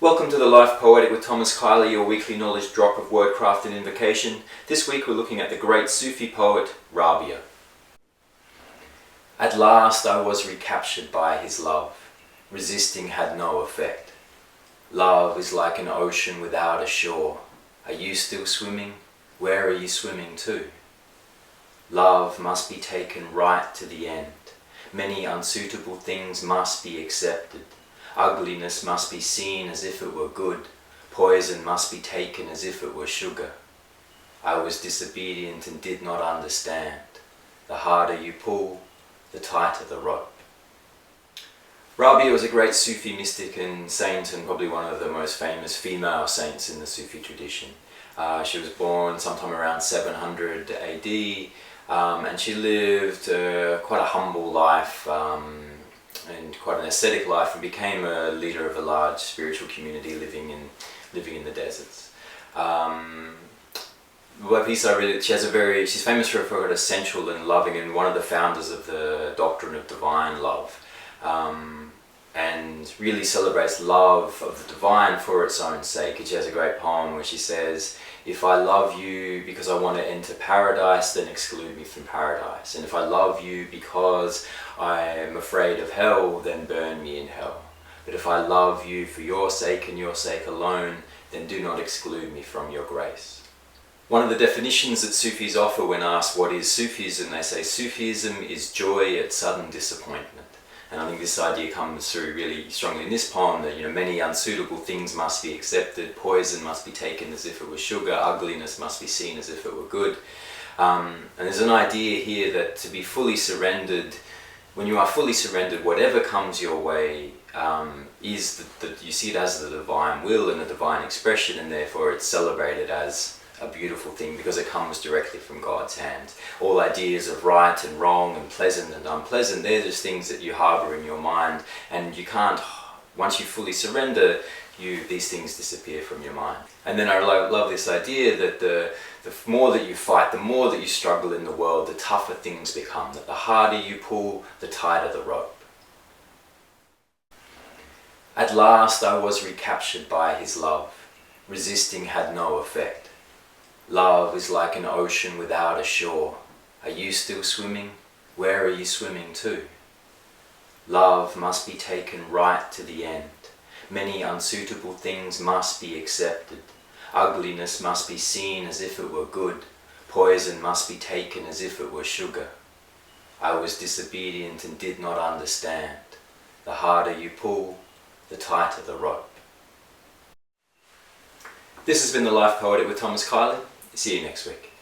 Welcome to the Life Poetic with Thomas Keily, your weekly knowledge drop of wordcraft and invocation. This week we're looking at the great Sufi poet, Rabia. At last I was recaptured by his love. Resisting had no effect. Love is like an ocean without a shore. Are you still swimming? Where are you swimming to? Love must be taken right to the end. Many unsuitable things must be accepted. Ugliness must be seen as if it were good. Poison must be taken as if it were sugar. I was disobedient and did not understand. The harder you pull, the tighter the rope. Rabia was a great Sufi mystic and saint, and probably one of the most famous female saints in the Sufi tradition. She was born sometime around 700 AD, and she lived quite a humble life and quite an ascetic life, and became a leader of a large spiritual community living in the deserts. She's famous for her essential and loving, and one of the founders of the doctrine of divine love, and really celebrates love of the divine for its own sake. And she has a great poem where she says, "If I love you because I want to enter paradise, then exclude me from paradise. And if I love you because I am afraid of hell, then burn me in hell. But if I love you for your sake and your sake alone, then do not exclude me from your grace." One of the definitions that Sufis offer when asked what is Sufism, they say Sufism is joy at sudden disappointment. And I think this idea comes through really strongly in this poem, that many unsuitable things must be accepted, poison must be taken as if it were sugar, ugliness must be seen as if it were good. And there's an idea here that to be fully surrendered, when you are fully surrendered, whatever comes your way is that you see it as the divine will and a divine expression, and therefore it's celebrated as a beautiful thing because it comes directly from God's hand. All ideas of right and wrong and pleasant and unpleasant, they're just things that you harbour in your mind, and you can't, once you fully surrender, these things disappear from your mind. And then I love this idea that the more that you fight, the more that you struggle in the world, the tougher things become, that the harder you pull, the tighter the rope. At last I was recaptured by his love. Resisting had no effect. Love is like an ocean without a shore. Are you still swimming? Where are you swimming to? Love must be taken right to the end. Many unsuitable things must be accepted. Ugliness must be seen as if it were good. Poison must be taken as if it were sugar. I was disobedient and did not understand. The harder you pull, the tighter the rope. This has been the Life Poetic with Thomas Keily. See you next week.